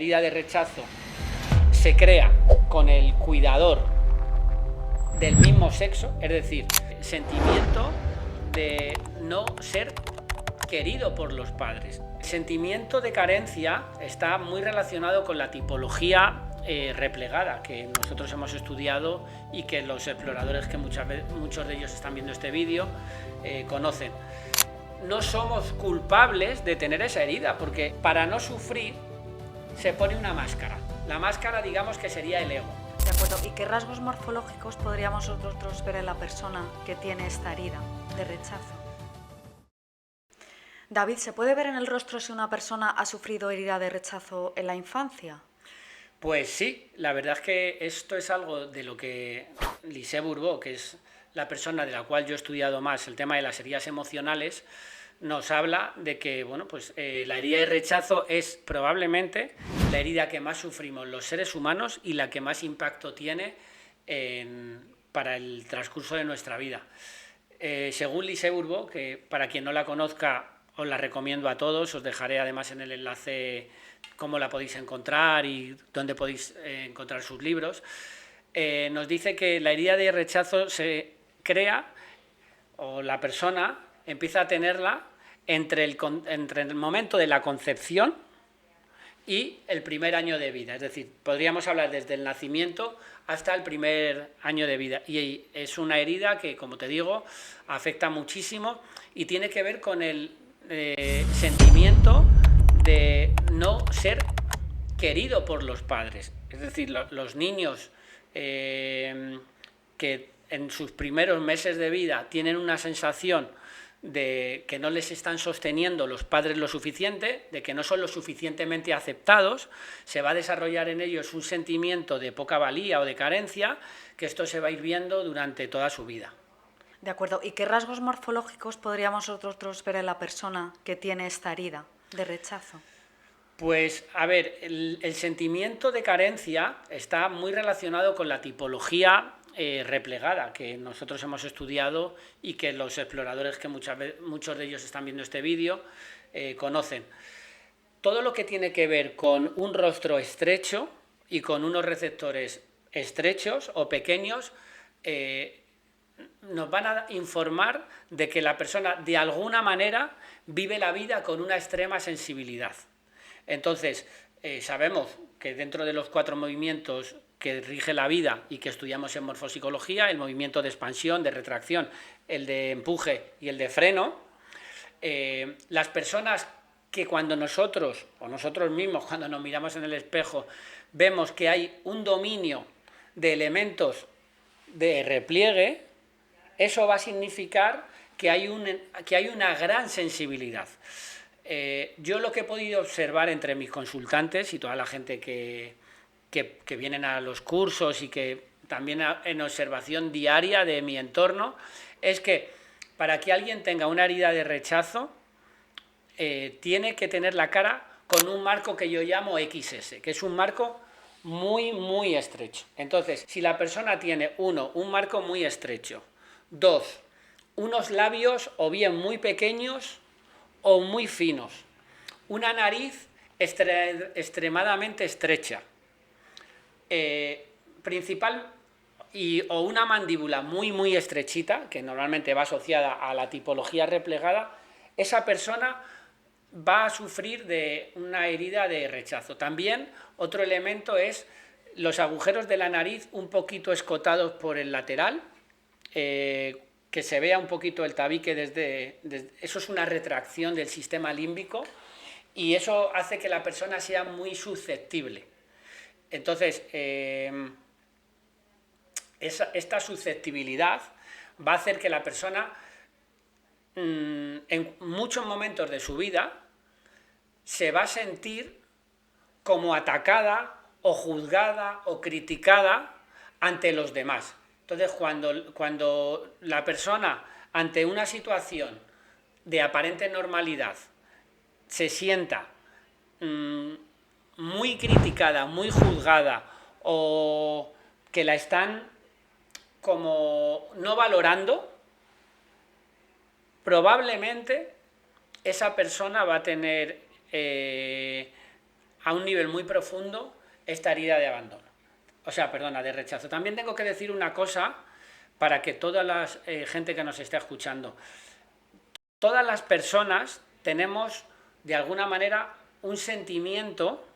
La herida de rechazo se crea con el cuidador del mismo sexo, es decir, el sentimiento de no ser querido por los padres. El sentimiento de carencia está muy relacionado con la tipología replegada que nosotros hemos estudiado y que los exploradores, que muchos de ellos están viendo este vídeo, conocen. No somos culpables de tener esa herida, porque para no sufrir se pone una máscara. La máscara, digamos, que sería el ego. De acuerdo. ¿Y qué rasgos morfológicos podríamos nosotros ver en la persona que tiene esta herida de rechazo? David, ¿se puede ver en el rostro si una persona ha sufrido herida de rechazo en la infancia? Pues sí, la verdad es que esto es algo de lo que Lise Bourbeau, que es la persona de la cual yo he estudiado más el tema de las heridas emocionales, nos habla de que la herida de rechazo es probablemente la herida que más sufrimos los seres humanos y la que más impacto tiene para el transcurso de nuestra vida. Según Lise Bourbeau, que para quien no la conozca os la recomiendo a todos, os dejaré además en el enlace cómo la podéis encontrar y dónde podéis encontrar sus libros, nos dice que la herida de rechazo se crea, o la persona empieza a tenerla entre el momento de la concepción y el primer año de vida. Es decir, podríamos hablar desde el nacimiento hasta el primer año de vida. Y es una herida que, como te digo, afecta muchísimo y tiene que ver con el sentimiento de no ser querido por los padres. Es decir, los niños que en sus primeros meses de vida tienen una sensación de que no les están sosteniendo los padres lo suficiente, de que no son lo suficientemente aceptados, se va a desarrollar en ellos un sentimiento de poca valía o de carencia, que esto se va a ir viendo durante toda su vida. De acuerdo. ¿Y qué rasgos morfológicos podríamos nosotros ver en la persona que tiene esta herida de rechazo? Pues, a ver, el sentimiento de carencia está muy relacionado con la tipología replegada que nosotros hemos estudiado y que los exploradores, que muchos de ellos están viendo este vídeo, conocen. Todo lo que tiene que ver con un rostro estrecho y con unos receptores estrechos o pequeños nos van a informar de que la persona de alguna manera vive la vida con una extrema sensibilidad. Entonces, sabemos que dentro de los 4 movimientos que rige la vida y que estudiamos en morfopsicología, el movimiento de expansión, de retracción, el de empuje y el de freno, las personas que cuando nosotros, o nosotros mismos cuando nos miramos en el espejo, vemos que hay un dominio de elementos de repliegue, eso va a significar que hay una gran sensibilidad. Yo lo que he podido observar entre mis consultantes y toda la gente que vienen a los cursos y que también en observación diaria de mi entorno, es que para que alguien tenga una herida de rechazo, tiene que tener la cara con un marco que yo llamo XS, que es un marco muy, muy estrecho. Entonces, si la persona tiene, 1, un marco muy estrecho, 2, unos labios o bien muy pequeños o muy finos, una nariz extremadamente estrecha, o una mandíbula muy, muy estrechita, que normalmente va asociada a la tipología replegada, esa persona va a sufrir de una herida de rechazo. También otro elemento es los agujeros de la nariz un poquito escotados por el lateral, que se vea un poquito el tabique eso es una retracción del sistema límbico y eso hace que la persona sea muy susceptible. Entonces, esta susceptibilidad va a hacer que la persona en muchos momentos de su vida se va a sentir como atacada o juzgada o criticada ante los demás. Entonces, cuando la persona, ante una situación de aparente normalidad, se sienta muy criticada, muy juzgada, o que la están como no valorando, probablemente esa persona va a tener a un nivel muy profundo esta herida de abandono. O sea, perdona, de rechazo. También tengo que decir una cosa para que toda la gente que nos esté escuchando, todas las personas tenemos de alguna manera un sentimiento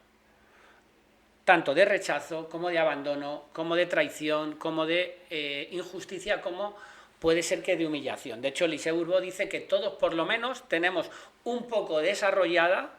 tanto de rechazo como de abandono, como de traición, como de injusticia, como puede ser que de humillación. De hecho, Lise Bourbeau dice que todos por lo menos tenemos un poco desarrollada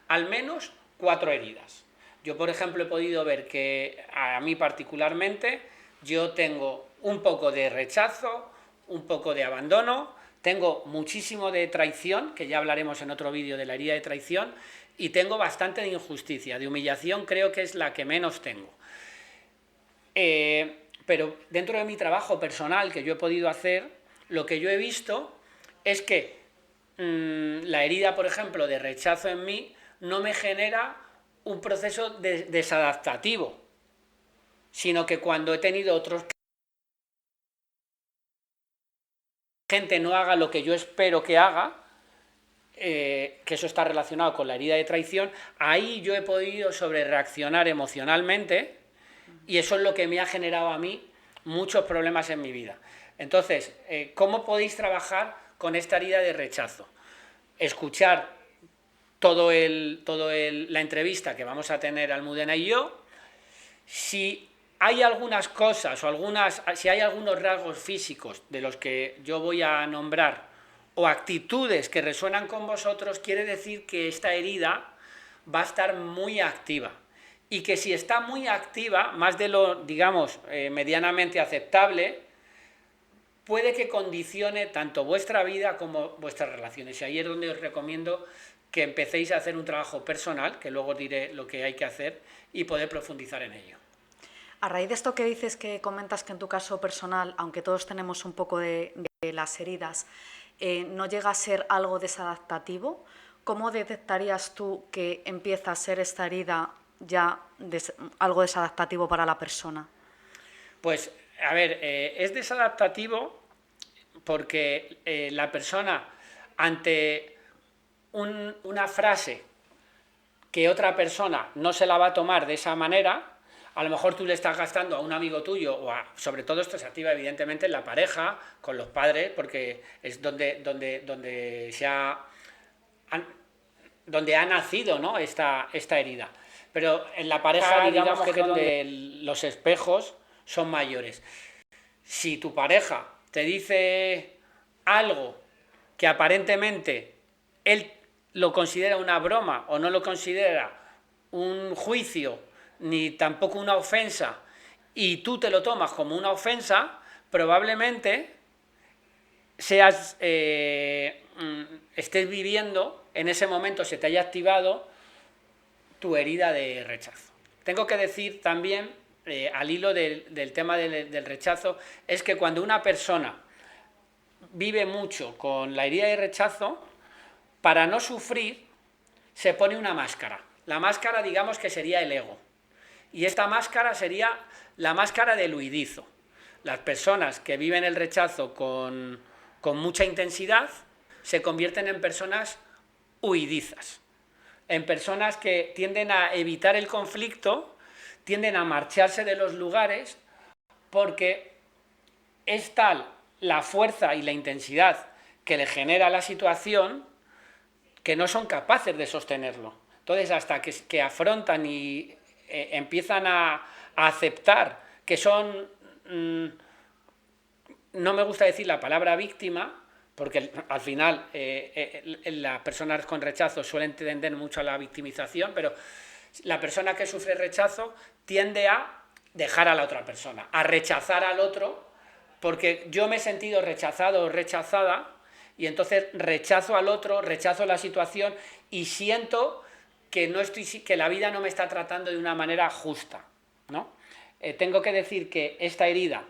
al menos 4 heridas. Yo, por ejemplo, he podido ver que a mí particularmente yo tengo un poco de rechazo, un poco de abandono, tengo muchísimo de traición, que ya hablaremos en otro vídeo de la herida de traición, y tengo bastante de injusticia. De humillación creo que es la que menos tengo. Pero dentro de mi trabajo personal que yo he podido hacer, lo que yo he visto es que la herida, por ejemplo, de rechazo en mí no me genera un proceso desadaptativo, sino que cuando he tenido otros gente no haga lo que yo espero que haga, que eso está relacionado con la herida de traición, ahí yo he podido sobrereaccionar emocionalmente y eso es lo que me ha generado a mí muchos problemas en mi vida. Entonces, ¿cómo podéis trabajar con esta herida de rechazo? Escuchar la entrevista que vamos a tener Almudena y yo. Si hay algunas cosas o si hay algunos rasgos físicos de los que yo voy a nombrar o actitudes que resuenan con vosotros, quiere decir que esta herida va a estar muy activa y que si está muy activa, más de lo, digamos, medianamente aceptable, puede que condicione tanto vuestra vida como vuestras relaciones. Y ahí es donde os recomiendo que empecéis a hacer un trabajo personal, que luego diré lo que hay que hacer, y poder profundizar en ello. A raíz de esto que dices, que comentas que en tu caso personal, aunque todos tenemos un poco de las heridas, no llega a ser algo desadaptativo, ¿cómo detectarías tú que empieza a ser esta herida ya algo desadaptativo para la persona? Pues, a ver, es desadaptativo porque la persona ante una frase que otra persona no se la va a tomar de esa manera, a lo mejor tú le estás gastando a un amigo tuyo, sobre todo esto se activa evidentemente en la pareja, con los padres, porque es donde ha nacido, ¿no?, esta herida. Pero en la pareja, digamos que es donde los espejos son mayores. Si tu pareja te dice algo que aparentemente él lo considera una broma o no lo considera un juicio ni tampoco una ofensa y tú te lo tomas como una ofensa, probablemente estés viviendo, en ese momento se te haya activado tu herida de rechazo. Tengo que decir también, al hilo del tema del rechazo, es que cuando una persona vive mucho con la herida de rechazo, para no sufrir, se pone una máscara. La máscara, digamos que sería el ego. Y esta máscara sería la máscara del huidizo. Las personas que viven el rechazo con mucha intensidad se convierten en personas huidizas, en personas que tienden a evitar el conflicto, tienden a marcharse de los lugares porque es tal la fuerza y la intensidad que le genera la situación que no son capaces de sostenerlo. Entonces, hasta que afrontan y empiezan a aceptar que son, no me gusta decir la palabra víctima, porque al final las personas con rechazo suelen tender mucho a la victimización, pero la persona que sufre rechazo tiende a dejar a la otra persona, a rechazar al otro, porque yo me he sentido rechazado o rechazada, y entonces rechazo al otro, rechazo la situación y siento que la vida no me está tratando de una manera justa, ¿no? Tengo que decir que esta herida,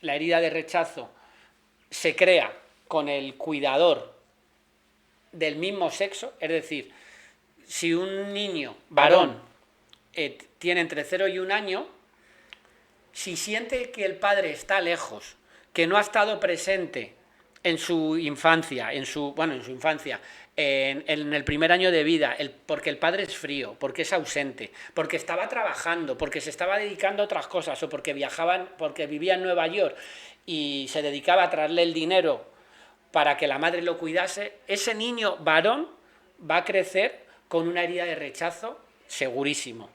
la herida de rechazo, se crea con el cuidador del mismo sexo, es decir, si un niño varón tiene entre 0 y 1 año, si siente que el padre está lejos, que no ha estado presente en su infancia, en el primer año de vida, porque el padre es frío, porque es ausente, porque estaba trabajando, porque se estaba dedicando a otras cosas, o porque viajaban, porque vivía en Nueva York y se dedicaba a traerle el dinero para que la madre lo cuidase, ese niño varón va a crecer con una herida de rechazo segurísimo.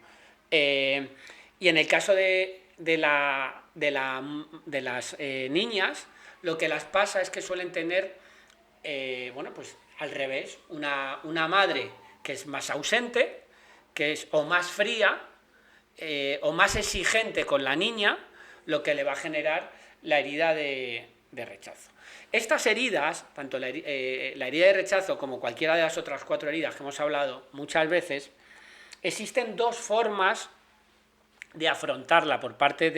Y en el caso de las niñas, lo que las pasa es que suelen tener, bueno, pues al revés, una madre que es más ausente, que es o más fría o más exigente con la niña, lo que le va a generar la herida de rechazo. Estas heridas, tanto la herida de rechazo como cualquiera de las otras 4 heridas que hemos hablado muchas veces, existen 2 formas de afrontarla por parte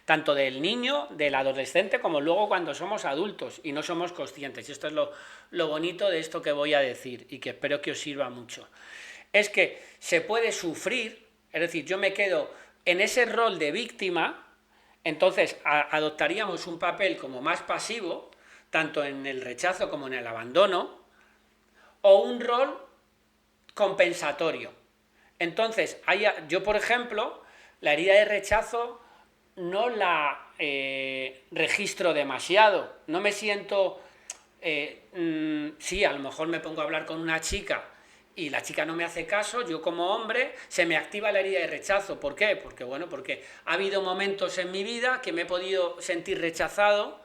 tanto del niño, del adolescente, como luego cuando somos adultos y no somos conscientes. Y esto es lo bonito de esto que voy a decir y que espero que os sirva mucho. Es que se puede sufrir, es decir, yo me quedo en ese rol de víctima, entonces adoptaríamos un papel como más pasivo, tanto en el rechazo como en el abandono, o un rol compensatorio. Entonces, yo, por ejemplo, la herida de rechazo no la registro demasiado. No me siento... sí, a lo mejor me pongo a hablar con una chica y la chica no me hace caso, yo como hombre se me activa la herida de rechazo. ¿Por qué? Porque ha habido momentos en mi vida que me he podido sentir rechazado,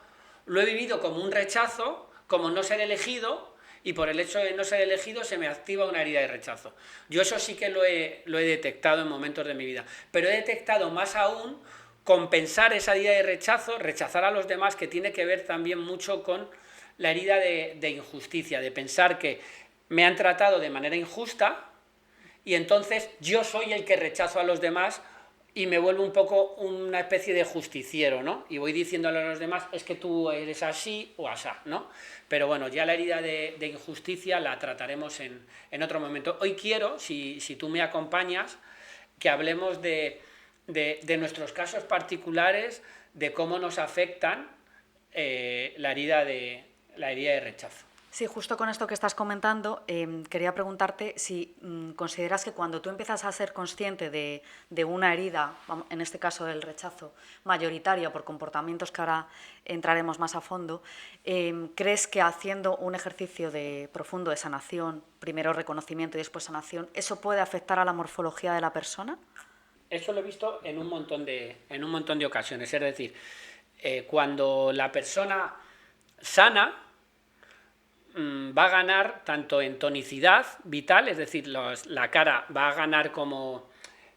lo he vivido como un rechazo, como no ser elegido, y por el hecho de no ser elegido se me activa una herida de rechazo. Yo eso sí que lo he detectado en momentos de mi vida, pero he detectado más aún compensar esa herida de rechazo, rechazar a los demás, que tiene que ver también mucho con la herida de injusticia, de pensar que me han tratado de manera injusta y entonces yo soy el que rechazo a los demás y me vuelvo un poco una especie de justiciero, ¿no? Y voy diciéndole a los demás, es que tú eres así o asá, ¿no? Pero bueno, ya la herida de injusticia la trataremos en otro momento. Hoy quiero, si tú me acompañas, que hablemos de nuestros casos particulares, de cómo nos afectan la herida de rechazo. Sí, justo con esto que estás comentando, quería preguntarte si consideras que cuando tú empiezas a ser consciente de una herida, en este caso del rechazo, mayoritaria por comportamientos que ahora entraremos más a fondo, ¿crees que haciendo un ejercicio profundo de sanación, primero reconocimiento y después sanación, eso puede afectar a la morfología de la persona? Eso lo he visto en un montón de ocasiones. Es decir, cuando la persona sana, va a ganar tanto en tonicidad vital, es decir, la cara va a ganar como...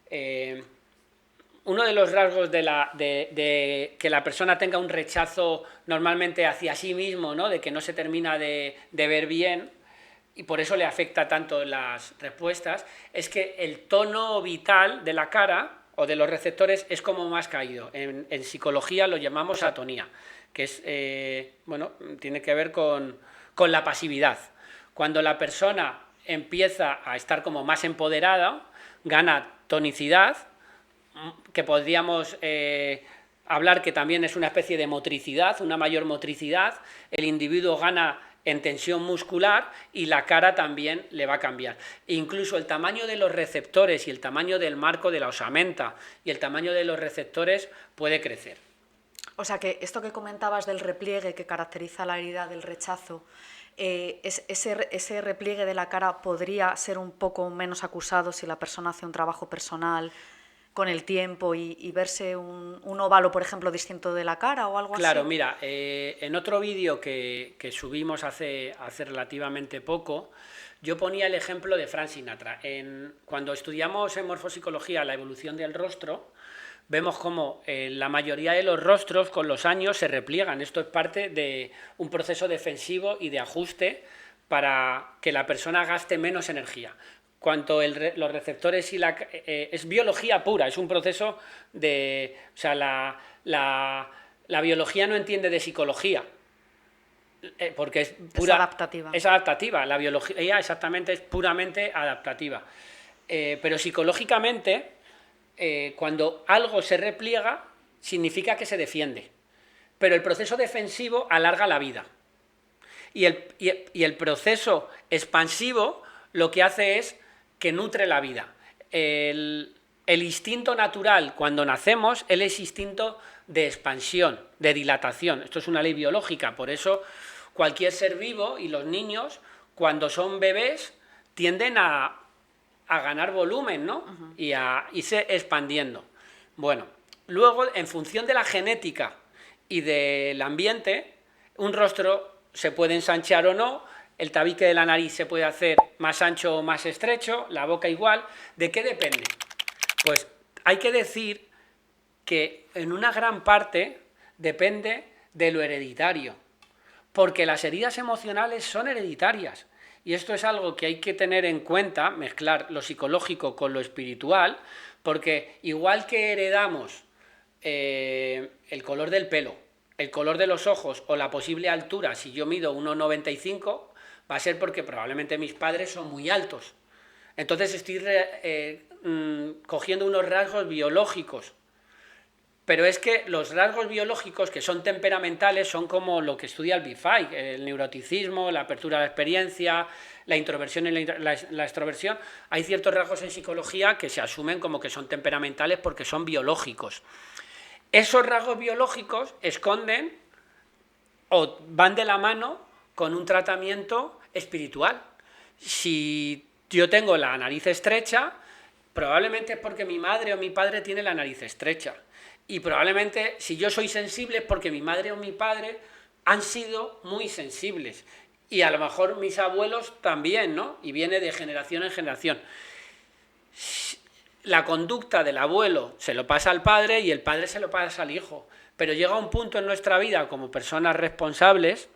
uno de los rasgos de que la persona tenga un rechazo normalmente hacia sí mismo, ¿no? De que no se termina de ver bien, y por eso le afecta tanto las respuestas, es que el tono vital de la cara o de los receptores es como más caído. En psicología lo llamamos atonía, que es, bueno, tiene que ver con la pasividad. Cuando la persona empieza a estar como más empoderada, gana tonicidad, que podríamos hablar que también es una especie de motricidad, una mayor motricidad, el individuo gana en tensión muscular y la cara también le va a cambiar. E incluso el tamaño de los receptores y el tamaño del marco de la osamenta y el tamaño de los receptores puede crecer. O sea que esto que comentabas del repliegue que caracteriza la herida del rechazo, ese repliegue de la cara podría ser un poco menos acusado si la persona hace un trabajo personal con el tiempo y verse un óvalo, por ejemplo, distinto de la cara o algo así. Claro, mira, en otro vídeo que subimos hace relativamente poco, yo ponía el ejemplo de Frank Sinatra. Cuando estudiamos en morfopsicología la evolución del rostro, vemos cómo la mayoría de los rostros con los años se repliegan. Esto es parte de un proceso defensivo y de ajuste para que la persona gaste menos energía. Cuanto los receptores y es biología pura, es un proceso de... O sea, la biología no entiende de psicología, porque es pura... Es adaptativa. Es adaptativa, la biología exactamente es puramente adaptativa. Pero psicológicamente... cuando algo se repliega, significa que se defiende. Pero el proceso defensivo alarga la vida. Y el proceso expansivo lo que hace es que nutre la vida. El instinto natural cuando nacemos es el instinto de expansión, de dilatación. Esto es una ley biológica, por eso cualquier ser vivo y los niños cuando son bebés tienden a ganar volumen, ¿no? Y a irse expandiendo. Bueno, luego en función de la genética y del ambiente, un rostro se puede ensanchar o no, el tabique de la nariz se puede hacer más ancho o más estrecho, la boca igual. ¿De qué depende? Pues hay que decir que en una gran parte depende de lo hereditario, porque las heridas emocionales son hereditarias. Y esto es algo que hay que tener en cuenta, mezclar lo psicológico con lo espiritual, porque igual que heredamos el color del pelo, el color de los ojos o la posible altura, si yo mido 1,95, va a ser porque probablemente mis padres son muy altos. Entonces estoy cogiendo unos rasgos biológicos. Pero es que los rasgos biológicos que son temperamentales son como lo que estudia el BIFAI, el neuroticismo, la apertura a la experiencia, la introversión y la extroversión. Hay ciertos rasgos en psicología que se asumen como que son temperamentales porque son biológicos. Esos rasgos biológicos esconden o van de la mano con un tratamiento espiritual. Si yo tengo la nariz estrecha, probablemente es porque mi madre o mi padre tiene la nariz estrecha. Y probablemente si yo soy sensible es porque mi madre o mi padre han sido muy sensibles. Y a lo mejor mis abuelos también, ¿no? Y viene de generación en generación. La conducta del abuelo se lo pasa al padre y el padre se lo pasa al hijo. Pero llega un punto en nuestra vida como personas responsables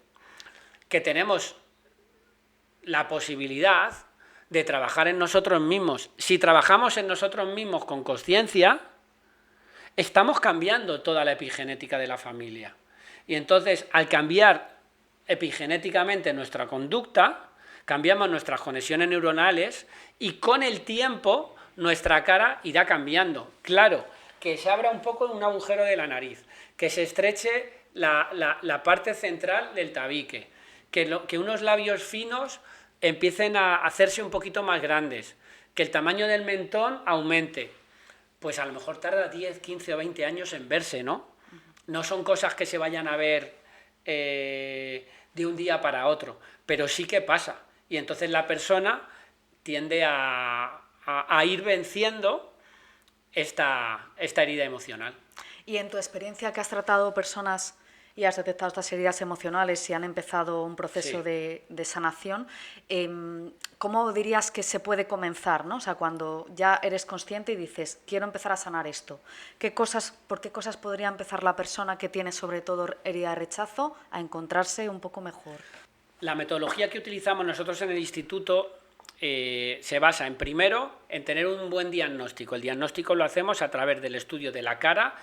que tenemos la posibilidad de trabajar en nosotros mismos. Si trabajamos en nosotros mismos con conciencia, estamos cambiando toda la epigenética de la familia. Y entonces, al cambiar epigenéticamente nuestra conducta, cambiamos nuestras conexiones neuronales y con el tiempo nuestra cara irá cambiando. Claro, que se abra un poco un agujero de la nariz, que se estreche la parte central del tabique, que unos labios finos empiecen a hacerse un poquito más grandes, que el tamaño del mentón aumente. Pues a lo mejor tarda 10, 15 o 20 años en verse, ¿no? No son cosas que se vayan a ver de un día para otro, pero sí que pasa. Y entonces la persona tiende a ir venciendo esta herida emocional. Y en tu experiencia que has tratado personas y has detectado estas heridas emocionales y han empezado un proceso de sanación, ¿cómo dirías que se puede comenzar, ¿no? O sea, cuando ya eres consciente y dices, quiero empezar a sanar esto, ¿por qué cosas podría empezar la persona que tiene sobre todo herida de rechazo a encontrarse un poco mejor? La metodología que utilizamos nosotros en el instituto se basa primero en tener un buen diagnóstico. El diagnóstico lo hacemos a través del estudio de la cara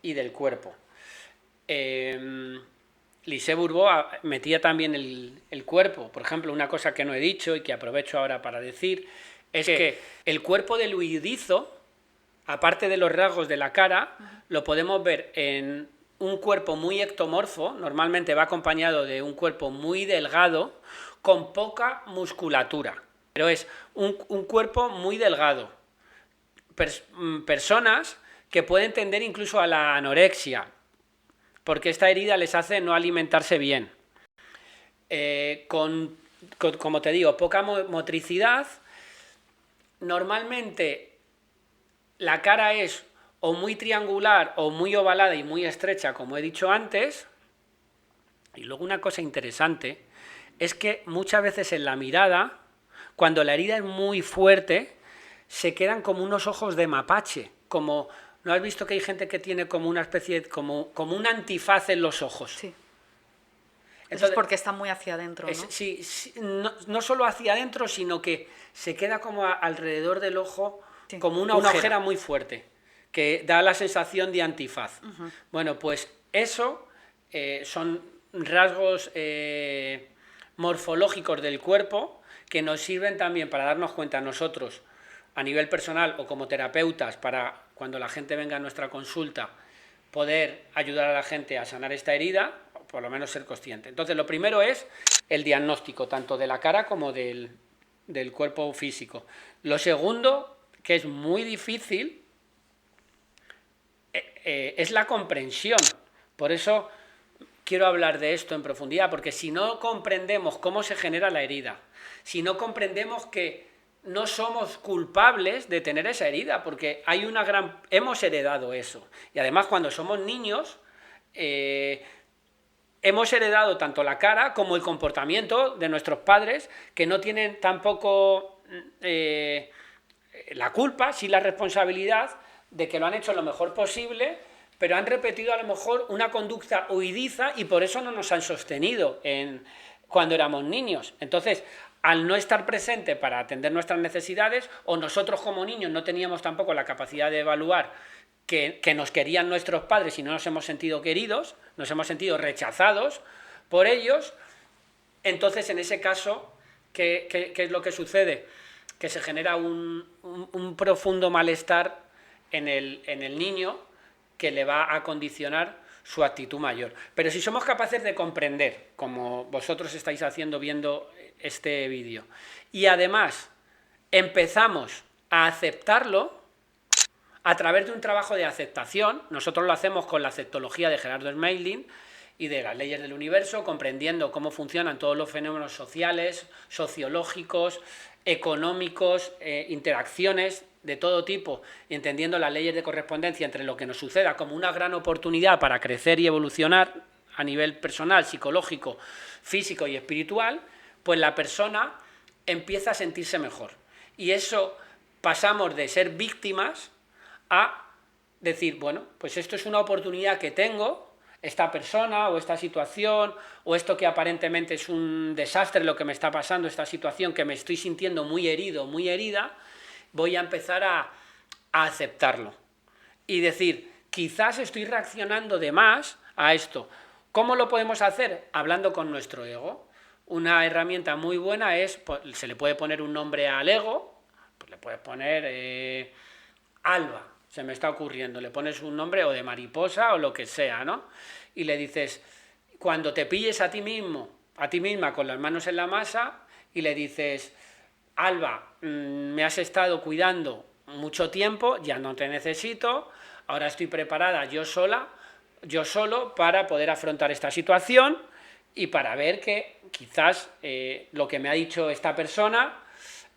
y del cuerpo. Lise Bourbeau metía también el cuerpo. Por ejemplo, una cosa que no he dicho y que aprovecho ahora para decir es que el cuerpo del huidizo, aparte de los rasgos de la cara, lo podemos ver en un cuerpo muy ectomorfo, normalmente va acompañado de un cuerpo muy delgado, con poca musculatura, pero es un cuerpo muy delgado. Personas que pueden tender incluso a la anorexia, porque esta herida les hace no alimentarse bien. Como te digo, poca motricidad. Normalmente la cara es o muy triangular o muy ovalada y muy estrecha, como he dicho antes. Y luego una cosa interesante es que muchas veces en la mirada, cuando la herida es muy fuerte, se quedan como unos ojos de mapache, como... ¿No has visto que hay gente que tiene como una especie, como un antifaz en los ojos? Sí. Entonces, eso es porque está muy hacia adentro, ¿no? Sí, no solo hacia adentro, sino que se queda como alrededor del ojo, sí, como una ojera muy fuerte, que da la sensación de antifaz. Bueno, pues eso son rasgos morfológicos del cuerpo que nos sirven también para darnos cuenta nosotros, a nivel personal o como terapeutas, para cuando la gente venga a nuestra consulta, poder ayudar a la gente a sanar esta herida, por lo menos ser consciente. Entonces, lo primero es el diagnóstico, tanto de la cara como del cuerpo físico. Lo segundo, que es muy difícil, es la comprensión. Por eso quiero hablar de esto en profundidad, porque si no comprendemos cómo se genera la herida, si no comprendemos que no somos culpables de tener esa herida, porque hemos heredado eso. Y además, cuando somos niños, hemos heredado tanto la cara como el comportamiento de nuestros padres, que no tienen tampoco la culpa, sí la responsabilidad de que lo han hecho lo mejor posible, pero han repetido a lo mejor una conducta huidiza y por eso no nos han sostenido cuando éramos niños. Entonces, al no estar presente para atender nuestras necesidades, o nosotros como niños no teníamos tampoco la capacidad de evaluar que nos querían nuestros padres y no nos hemos sentido queridos, nos hemos sentido rechazados por ellos, entonces en ese caso, ¿qué es lo que sucede? Que se genera un profundo malestar en el niño que le va a condicionar su actitud mayor. Pero si somos capaces de comprender, como vosotros estáis haciendo viendo este vídeo, y además empezamos a aceptarlo a través de un trabajo de aceptación, nosotros lo hacemos con la aceptología de Gerardo Smeilin y de las leyes del universo, comprendiendo cómo funcionan todos los fenómenos sociales, sociológicos, económicos, interacciones de todo tipo, y entendiendo las leyes de correspondencia entre lo que nos suceda como una gran oportunidad para crecer y evolucionar a nivel personal, psicológico, físico y espiritual, pues la persona empieza a sentirse mejor. Y eso pasamos de ser víctimas a decir, bueno, pues esto es una oportunidad que tengo, esta persona o esta situación o esto que aparentemente es un desastre lo que me está pasando, esta situación que me estoy sintiendo muy herido, muy herida, voy a empezar a aceptarlo y decir, quizás estoy reaccionando de más a esto. ¿Cómo lo podemos hacer? Hablando con nuestro ego. Una herramienta muy buena es, se le puede poner un nombre al ego, pues le puedes poner Alba, se me está ocurriendo, le pones un nombre o de mariposa o lo que sea, ¿no? Y le dices, cuando te pilles a ti mismo, a ti misma con las manos en la masa y le dices, Alba, me has estado cuidando mucho tiempo, ya no te necesito, ahora estoy preparada yo solo para poder afrontar esta situación y para ver que quizás lo que me ha dicho esta persona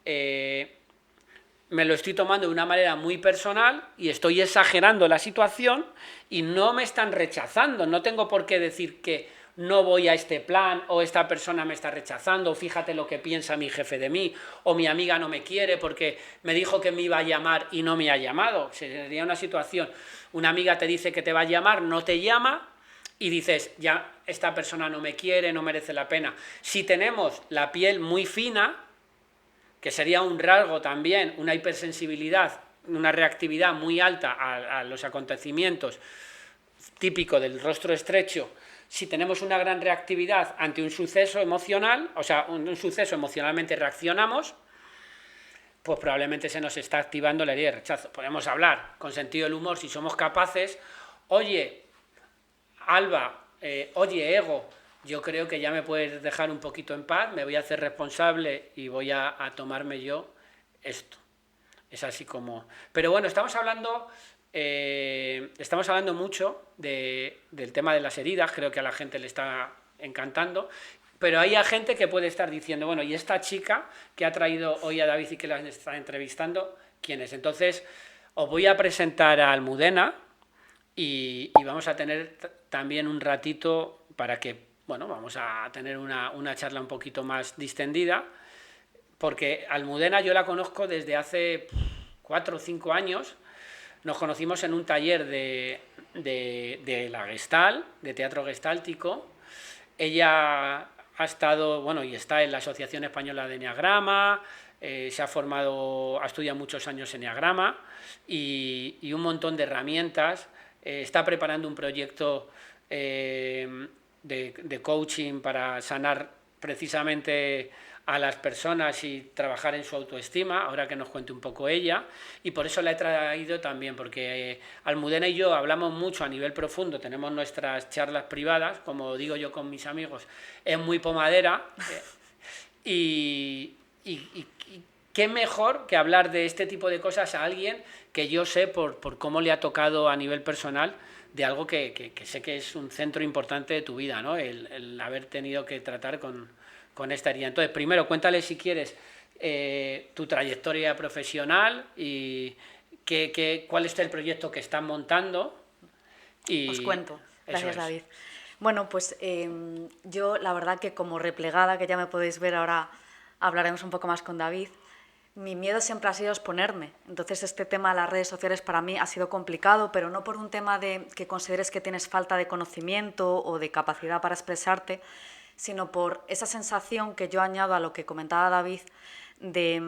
me lo estoy tomando de una manera muy personal y estoy exagerando la situación y no me están rechazando, no tengo por qué decir que no voy a este plan, o esta persona me está rechazando, o fíjate lo que piensa mi jefe de mí, o mi amiga no me quiere porque me dijo que me iba a llamar y no me ha llamado. Sería una situación, una amiga te dice que te va a llamar, no te llama, y dices, ya, esta persona no me quiere, no merece la pena. Si tenemos la piel muy fina, que sería un rasgo también, una hipersensibilidad, una reactividad muy alta a los acontecimientos, típico del rostro estrecho. Si tenemos una gran reactividad ante un suceso emocional, o sea, un suceso emocionalmente reaccionamos, pues probablemente se nos está activando la herida de rechazo. Podemos hablar con sentido del humor si somos capaces, oye, Alba, oye, ego, yo creo que ya me puedes dejar un poquito en paz, me voy a hacer responsable y voy a tomarme yo esto. Es así como... Pero bueno, estamos hablando mucho del tema de las heridas, creo que a la gente le está encantando, pero hay gente que puede estar diciendo, bueno, ¿y esta chica que ha traído hoy a David y que la está entrevistando, quién es? Entonces, os voy a presentar a Almudena y vamos a tener también un ratito para que, bueno, vamos a tener una charla un poquito más distendida, porque Almudena yo la conozco desde hace 4 o 5 años. Nos conocimos en un taller de la Gestalt, de teatro gestáltico. Ella ha estado, bueno, y está en la Asociación Española de Eneagrama, se ha formado, ha estudiado muchos años Eneagrama y un montón de herramientas. Está preparando un proyecto de coaching para sanar precisamente a las personas y trabajar en su autoestima, ahora que nos cuente un poco ella, y por eso la he traído también, porque Almudena y yo hablamos mucho a nivel profundo, tenemos nuestras charlas privadas, como digo yo con mis amigos, es muy pomadera, y qué mejor que hablar de este tipo de cosas a alguien que yo sé por cómo le ha tocado a nivel personal, de algo que sé que es un centro importante de tu vida, ¿no? El haber tenido que tratar con esta herida. Entonces, primero, cuéntale si quieres tu trayectoria profesional y cuál es el proyecto que estás montando. Os Y cuento. eso Gracias, es. David. Bueno, pues yo la verdad que como replegada, que ya me podéis ver ahora, hablaremos un poco más con David, mi miedo siempre ha sido exponerme. Entonces este tema de las redes sociales para mí ha sido complicado, pero no por un tema de que consideres que tienes falta de conocimiento o de capacidad para expresarte, sino por esa sensación que yo añado a lo que comentaba David de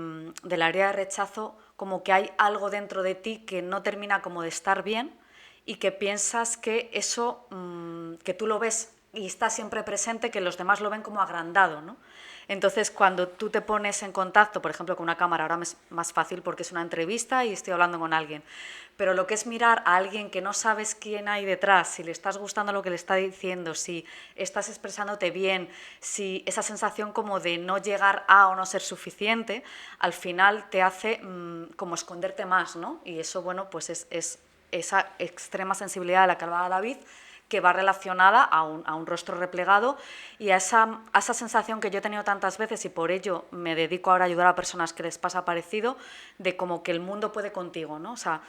la herida de rechazo, como que hay algo dentro de ti que no termina como de estar bien y que piensas que eso, que tú lo ves y está siempre presente, que los demás lo ven como agrandado, ¿no? Entonces, cuando tú te pones en contacto, por ejemplo, con una cámara, ahora es más fácil porque es una entrevista y estoy hablando con alguien, pero lo que es mirar a alguien que no sabes quién hay detrás, si le estás gustando lo que le está diciendo, si estás expresándote bien, si esa sensación como de no llegar a o no ser suficiente, al final te hace como esconderte más, ¿no? Y eso, bueno, pues es esa extrema sensibilidad de la que hablaba David, que va relacionada a un rostro replegado y a esa sensación que yo he tenido tantas veces, y por ello me dedico ahora a ayudar a personas que les pasa parecido, de como que el mundo puede contigo, ¿no? O sea,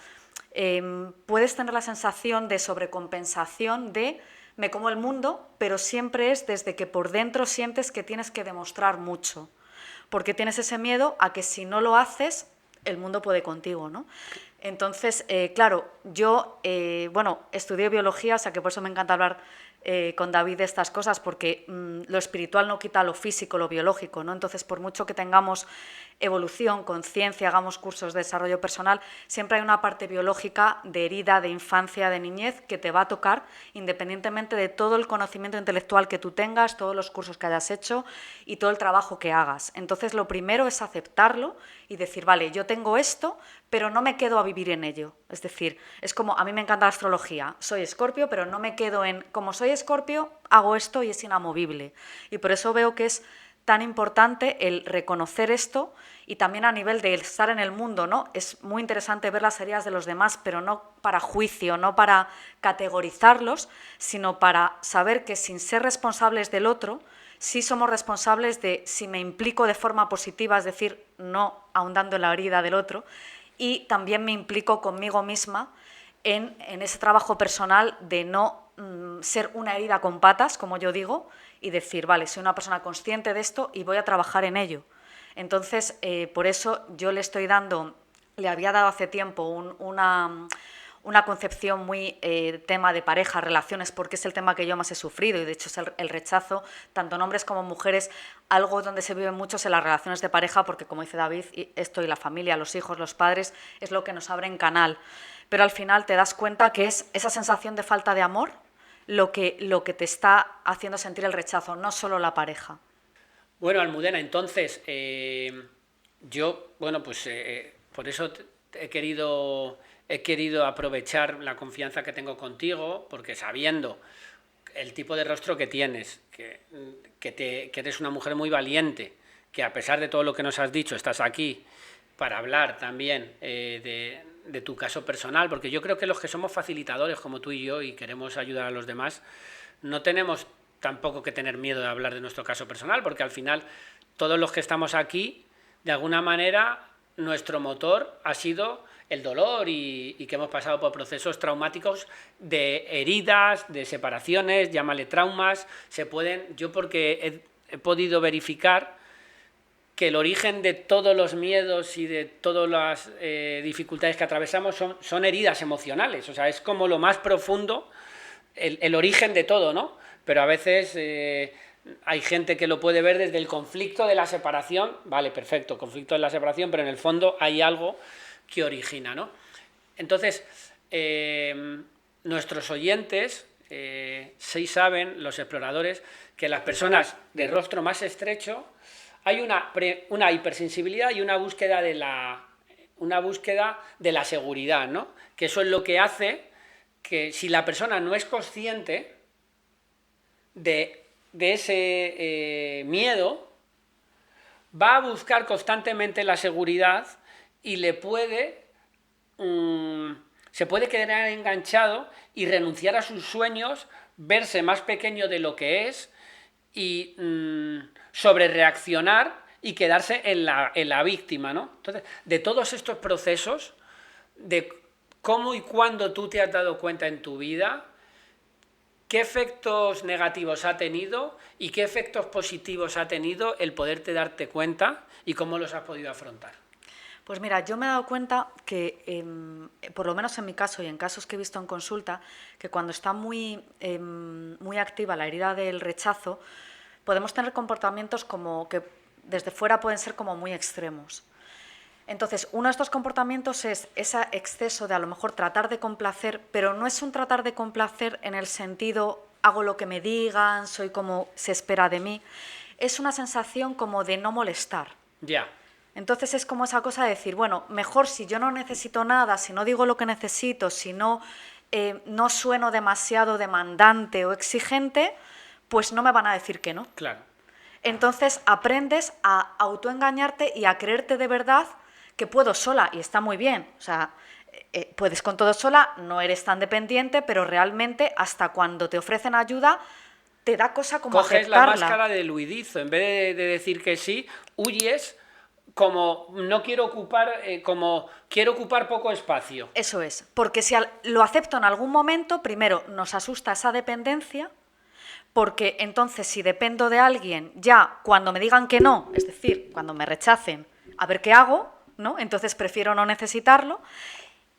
puedes tener la sensación de sobrecompensación de me como el mundo, pero siempre es desde que por dentro sientes que tienes que demostrar mucho, porque tienes ese miedo a que si no lo haces, el mundo puede contigo, ¿no? Entonces, claro, yo, bueno, estudié biología, o sea que por eso me encanta hablar con David de estas cosas, porque lo espiritual no quita lo físico, lo biológico, ¿no? Entonces, por mucho que tengamos evolución, conciencia, hagamos cursos de desarrollo personal, siempre hay una parte biológica de herida, de infancia, de niñez, que te va a tocar, independientemente de todo el conocimiento intelectual que tú tengas, todos los cursos que hayas hecho y todo el trabajo que hagas. Entonces, lo primero es aceptarlo y decir, vale, yo tengo esto, pero no me quedo a vivir en ello. Es decir, es como, a mí me encanta la astrología, soy Escorpio, pero no me quedo en, como soy Escorpio, hago esto y es inamovible. Y por eso veo que es tan importante el reconocer esto, y también a nivel de estar en el mundo, ¿no? Es muy interesante ver las heridas de los demás, pero no para juicio, no para categorizarlos, sino para saber que sin ser responsables del otro, sí somos responsables de si me implico de forma positiva, es decir, no ahondando en la herida del otro, y también me implico conmigo misma en ese trabajo personal de no ser una herida con patas, como yo digo, y decir, vale, soy una persona consciente de esto y voy a trabajar en ello. Entonces, por eso yo le había dado hace tiempo una concepción muy tema de pareja, relaciones, porque es el tema que yo más he sufrido, y de hecho es el rechazo, tanto en hombres como en mujeres, algo donde se vive mucho es en las relaciones de pareja, porque como dice David, esto y la familia, los hijos, los padres, es lo que nos abre en canal. Pero al final te das cuenta que es esa sensación de falta de amor lo que te está haciendo sentir el rechazo, no solo la pareja. Bueno, Almudena, entonces, yo, bueno, pues por eso he querido aprovechar la confianza que tengo contigo, porque sabiendo el tipo de rostro que tienes, que eres una mujer muy valiente, que a pesar de todo lo que nos has dicho, estás aquí para hablar también de tu caso personal, porque yo creo que los que somos facilitadores como tú y yo y queremos ayudar a los demás, no tenemos tampoco que tener miedo de hablar de nuestro caso personal, porque al final todos los que estamos aquí, de alguna manera, nuestro motor ha sido el dolor y que hemos pasado por procesos traumáticos de heridas, de separaciones, llámale traumas, yo porque he podido verificar que el origen de todos los miedos y de todas las dificultades que atravesamos son heridas emocionales, o sea, es como lo más profundo, el origen de todo, ¿no? Pero a veces hay gente que lo puede ver desde el conflicto de la separación, vale, perfecto, conflicto de la separación, pero en el fondo hay algo que origina, ¿no? Entonces, nuestros oyentes sí saben, los exploradores, que las personas de rostro más estrecho hay una hipersensibilidad y una búsqueda de la seguridad, ¿no? Que eso es lo que hace que si la persona no es consciente de ese miedo, va a buscar constantemente la seguridad y se puede quedar enganchado y renunciar a sus sueños, verse más pequeño de lo que es y sobrereaccionar y quedarse en la víctima, ¿no? Entonces, de todos estos procesos, de cómo y cuándo tú te has dado cuenta en tu vida, qué efectos negativos ha tenido y qué efectos positivos ha tenido el poderte darte cuenta y cómo los has podido afrontar. Pues mira, yo me he dado cuenta que, por lo menos en mi caso y en casos que he visto en consulta, que cuando está muy activa la herida del rechazo, podemos tener comportamientos como que desde fuera pueden ser como muy extremos. Entonces, uno de estos comportamientos es ese exceso de a lo mejor tratar de complacer, pero no es un tratar de complacer en el sentido hago lo que me digan, soy como se espera de mí. Es una sensación como de no molestar. Ya. Entonces es como esa cosa de decir, bueno, mejor si yo no necesito nada, si no digo lo que necesito, si no sueno demasiado demandante o exigente, pues no me van a decir que no. Claro. Entonces aprendes a autoengañarte y a creerte de verdad que puedo sola, y está muy bien, o sea, puedes con todo sola, no eres tan dependiente, pero realmente hasta cuando te ofrecen ayuda te da cosa como coges aceptarla. La máscara del huidizo, en vez de decir que sí, huyes como no quiero ocupar, como quiero ocupar poco espacio. Eso es, porque si lo acepto en algún momento, primero nos asusta esa dependencia, porque entonces si dependo de alguien, ya cuando me digan que no, es decir, cuando me rechacen, a ver qué hago, ¿no? Entonces prefiero no necesitarlo.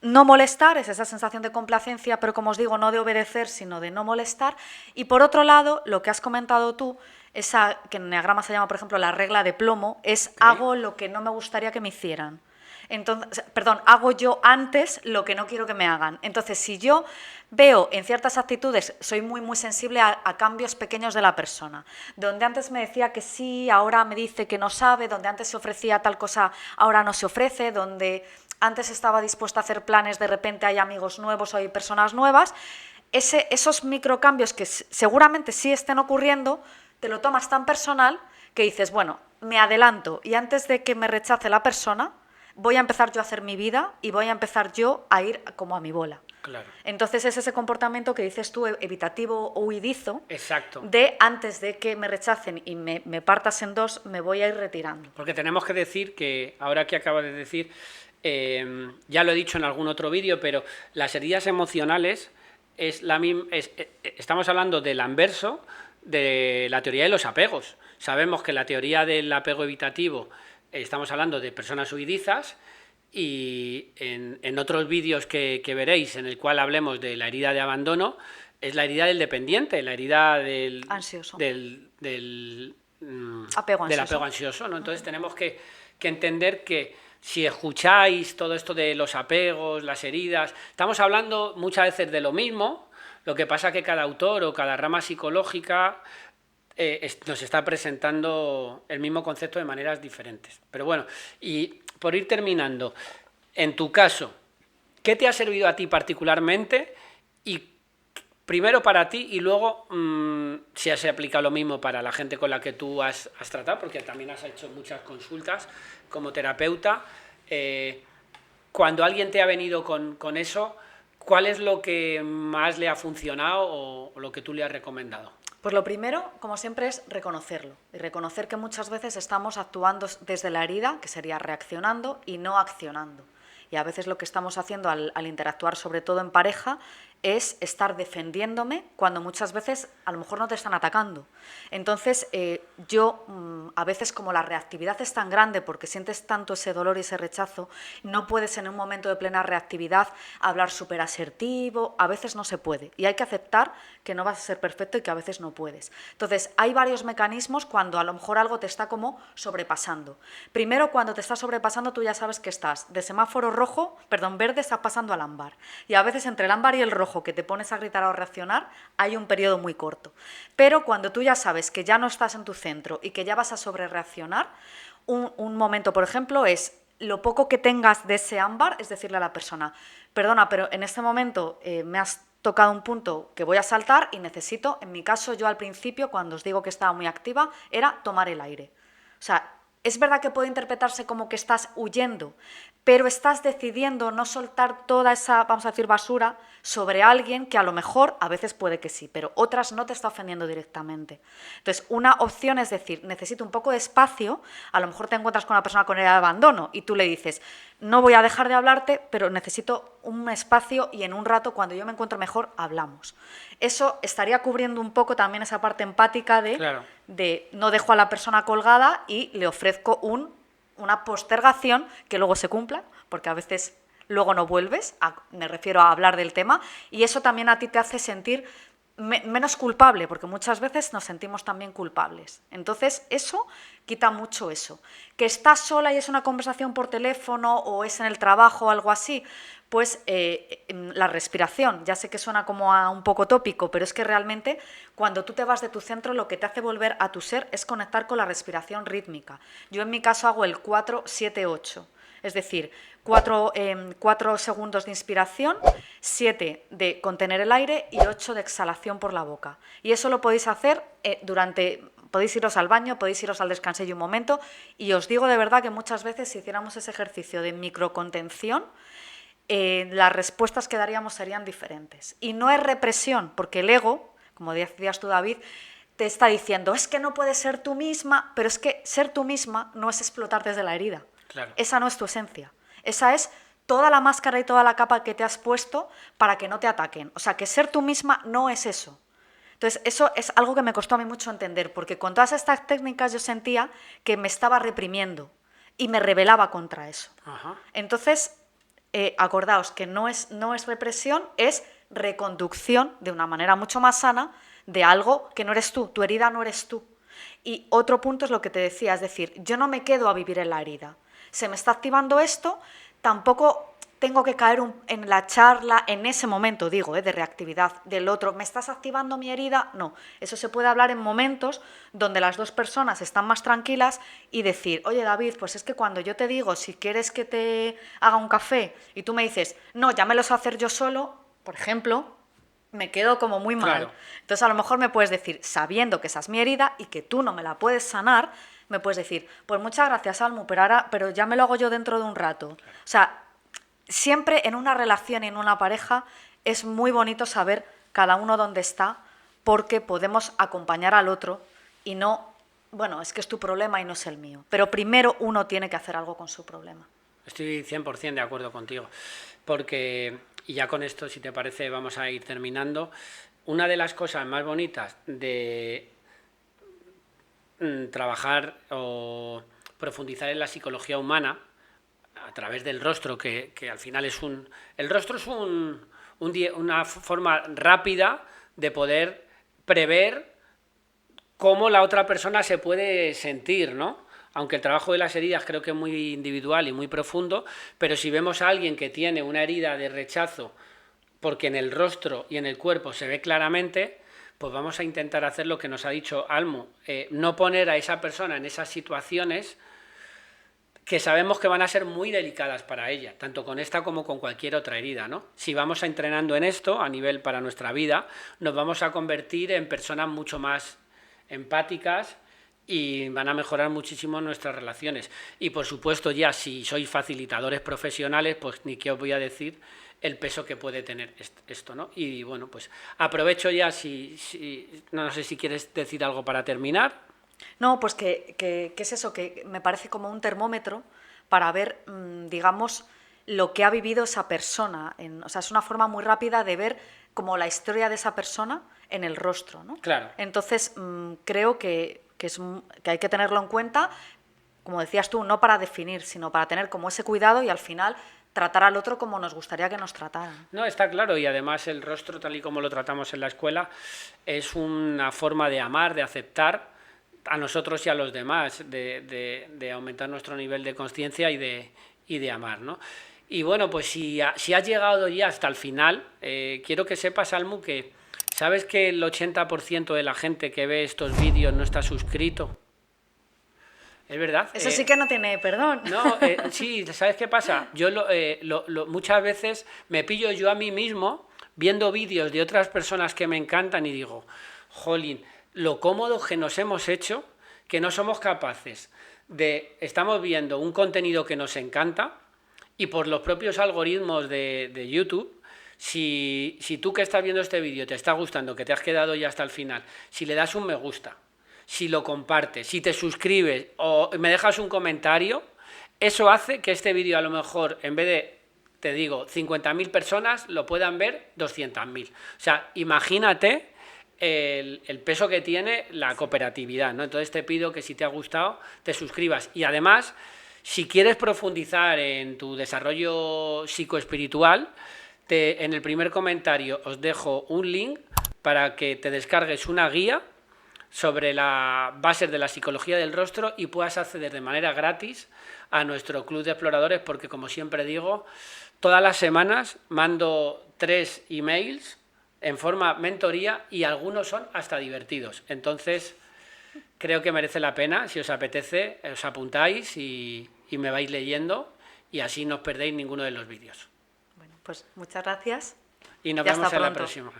No molestar es esa sensación de complacencia, pero como os digo, no de obedecer, sino de no molestar. Y por otro lado, lo que has comentado tú, esa que en Enneagrama se llama, por ejemplo, la regla de plomo, es hago lo que no me gustaría que me hicieran. Entonces, hago yo antes lo que no quiero que me hagan. Entonces, si yo veo en ciertas actitudes, soy muy sensible a cambios pequeños de la persona. Donde antes me decía que sí, ahora me dice que no sabe, donde antes se ofrecía tal cosa, ahora no se ofrece, donde antes estaba dispuesta a hacer planes, de repente hay amigos nuevos o hay personas nuevas. Esos microcambios que seguramente sí estén ocurriendo, te lo tomas tan personal que dices, bueno, me adelanto y antes de que me rechace la persona, voy a empezar yo a hacer mi vida y voy a empezar yo a ir como a mi bola. Claro. Entonces es ese comportamiento que dices tú, evitativo o huidizo. Exacto. De antes de que me rechacen y me partas en dos, me voy a ir retirando. Porque tenemos que decir que, ahora que acabas de decir, ya lo he dicho en algún otro vídeo, pero las heridas emocionales estamos hablando del anverso de la teoría de los apegos. Sabemos que la teoría del apego evitativo, estamos hablando de personas huidizas, y en otros vídeos que veréis en el cual hablemos de la herida de abandono, es la herida del dependiente, la herida del ansioso. Del apego apego ansioso, ¿no? Entonces tenemos que entender que si escucháis todo esto de los apegos, las heridas, estamos hablando muchas veces de lo mismo, lo que pasa que cada autor o cada rama psicológica nos está presentando el mismo concepto de maneras diferentes. Pero bueno, y por ir terminando, en tu caso, ¿qué te ha servido a ti particularmente? Y primero para ti y luego si se aplica lo mismo para la gente con la que tú has tratado, porque también has hecho muchas consultas como terapeuta. Cuando alguien te ha venido con eso, ¿cuál es lo que más le ha funcionado o lo que tú le has recomendado? Pues lo primero, como siempre, es reconocerlo. Y reconocer que muchas veces estamos actuando desde la herida, que sería reaccionando, y no accionando. Y a veces lo que estamos haciendo al interactuar, sobre todo en pareja, es estar defendiéndome cuando muchas veces a lo mejor no te están atacando. Entonces, yo a veces como la reactividad es tan grande porque sientes tanto ese dolor y ese rechazo, no puedes en un momento de plena reactividad hablar súper asertivo, a veces no se puede. Y hay que aceptar que no vas a ser perfecto y que a veces no puedes. Entonces, hay varios mecanismos cuando a lo mejor algo te está como sobrepasando. Primero, cuando te está sobrepasando, tú ya sabes que estás de semáforo verde, estás pasando al ámbar. Y a veces entre el ámbar y el rojo, que te pones a gritar o a reaccionar, hay un periodo muy corto. Pero cuando tú ya sabes que ya no estás en tu centro y que ya vas a sobrereaccionar, un momento, por ejemplo, es lo poco que tengas de ese ámbar, es decirle a la persona, perdona, pero en este momento me has tocado un punto que voy a saltar y necesito, en mi caso, yo al principio, cuando os digo que estaba muy activa, era tomar el aire. O sea, es verdad que puede interpretarse como que estás huyendo, pero estás decidiendo no soltar toda esa, vamos a decir, basura sobre alguien que a lo mejor, a veces puede que sí, pero otras no te está ofendiendo directamente. Entonces, una opción es decir, necesito un poco de espacio, a lo mejor te encuentras con una persona con herida de abandono y tú le dices, no voy a dejar de hablarte, pero necesito un espacio y en un rato, cuando yo me encuentro mejor, hablamos. Eso estaría cubriendo un poco también esa parte empática de no dejo a la persona colgada y le ofrezco una postergación que luego se cumpla, porque a veces luego no vuelves, me refiero a hablar del tema, y eso también a ti te hace sentir menos culpable, porque muchas veces nos sentimos también culpables. Entonces, eso quita mucho eso. Que estás sola y es una conversación por teléfono o es en el trabajo o algo así, pues la respiración, ya sé que suena como a un poco tópico, pero es que realmente cuando tú te vas de tu centro lo que te hace volver a tu ser es conectar con la respiración rítmica. Yo en mi caso hago el 4-7-8, es decir, 4 segundos de inspiración, 7 de contener el aire y 8 de exhalación por la boca. Y eso lo podéis hacer podéis iros al baño, podéis iros al descansillo un momento, y os digo de verdad que muchas veces si hiciéramos ese ejercicio de microcontención, las respuestas que daríamos serían diferentes. Y no es represión, porque el ego, como decías tú, David, te está diciendo, es que no puedes ser tú misma, pero es que ser tú misma no es explotar desde la herida. Claro. Esa no es tu esencia. Esa es toda la máscara y toda la capa que te has puesto para que no te ataquen. O sea, que ser tú misma no es eso. Entonces, eso es algo que me costó a mí mucho entender, porque con todas estas técnicas yo sentía que me estaba reprimiendo y me rebelaba contra eso. Ajá. Entonces, acordaos que no es represión, es reconducción de una manera mucho más sana de algo que no eres tú, tu herida no eres tú. Y otro punto es lo que te decía, es decir, yo no me quedo a vivir en la herida. Se me está activando esto, tampoco tengo que caer en la charla, en ese momento, digo, de reactividad del otro. ¿Me estás activando mi herida? No. Eso se puede hablar en momentos donde las dos personas están más tranquilas y decir, oye, David, pues es que cuando yo te digo, si quieres que te haga un café, y tú me dices, no, ya me lo sé hacer yo solo, por ejemplo, me quedo como muy mal. Claro. Entonces, a lo mejor me puedes decir, sabiendo que esa es mi herida y que tú no me la puedes sanar, me puedes decir, pues muchas gracias, Almu, pero ya me lo hago yo dentro de un rato. O sea, siempre en una relación y en una pareja es muy bonito saber cada uno dónde está, porque podemos acompañar al otro y no, bueno, es que es tu problema y no es el mío. Pero primero uno tiene que hacer algo con su problema. Estoy 100% de acuerdo contigo, porque, y ya con esto, si te parece, vamos a ir terminando, una de las cosas más bonitas de trabajar o profundizar en la psicología humana a través del rostro, que al final es el rostro es una forma rápida de poder prever cómo la otra persona se puede sentir, ¿no? Aunque el trabajo de las heridas creo que es muy individual y muy profundo, pero si vemos a alguien que tiene una herida de rechazo porque en el rostro y en el cuerpo se ve claramente, pues vamos a intentar hacer lo que nos ha dicho Almu, no poner a esa persona en esas situaciones que sabemos que van a ser muy delicadas para ella, tanto con esta como con cualquier otra herida, ¿no? Si vamos entrenando en esto a nivel para nuestra vida, nos vamos a convertir en personas mucho más empáticas y van a mejorar muchísimo nuestras relaciones. Y por supuesto, ya si sois facilitadores profesionales, pues ni qué os voy a decir el peso que puede tener esto, ¿no? Y bueno, pues aprovecho ya, no sé si quieres decir algo para terminar. No, pues que es eso, que me parece como un termómetro para ver, digamos, lo que ha vivido esa persona. O sea, es una forma muy rápida de ver como la historia de esa persona en el rostro, ¿no? Claro. Entonces, creo que hay que tenerlo en cuenta, como decías tú, no para definir, sino para tener como ese cuidado y al final tratar al otro como nos gustaría que nos trataran. No, está claro, y además el rostro, tal y como lo tratamos en la escuela, es una forma de amar, de aceptar a nosotros y a los demás, de aumentar nuestro nivel de conciencia y de amar, ¿no? Y bueno, pues si has llegado ya hasta el final, quiero que sepas, Almu, que ¿sabes que el 80% de la gente que ve estos vídeos no está suscrito? ¿Es verdad? Eso sí que no tiene perdón. No, sí, ¿sabes qué pasa? Yo muchas veces me pillo yo a mí mismo viendo vídeos de otras personas que me encantan y digo, jolín, lo cómodo que nos hemos hecho, que no somos capaces estamos viendo un contenido que nos encanta y por los propios algoritmos de YouTube, si tú que estás viendo este vídeo te está gustando, que te has quedado ya hasta el final, si le das un me gusta, si lo compartes, si te suscribes o me dejas un comentario, eso hace que este vídeo a lo mejor, en vez de, te digo, 50.000 personas, lo puedan ver 200.000. O sea, imagínate el peso que tiene la cooperatividad, ¿no? Entonces te pido que si te ha gustado, te suscribas. Y además, si quieres profundizar en tu desarrollo psicoespiritual, en el primer comentario os dejo un link para que te descargues una guía sobre las bases de la psicología del rostro y puedas acceder de manera gratis a nuestro club de exploradores, porque como siempre digo, todas las semanas mando 3 emails en forma mentoría y algunos son hasta divertidos. Entonces, creo que merece la pena, si os apetece, os apuntáis y me vais leyendo y así no os perdéis ninguno de los vídeos. Bueno, pues muchas gracias. Y nos vemos en la próxima.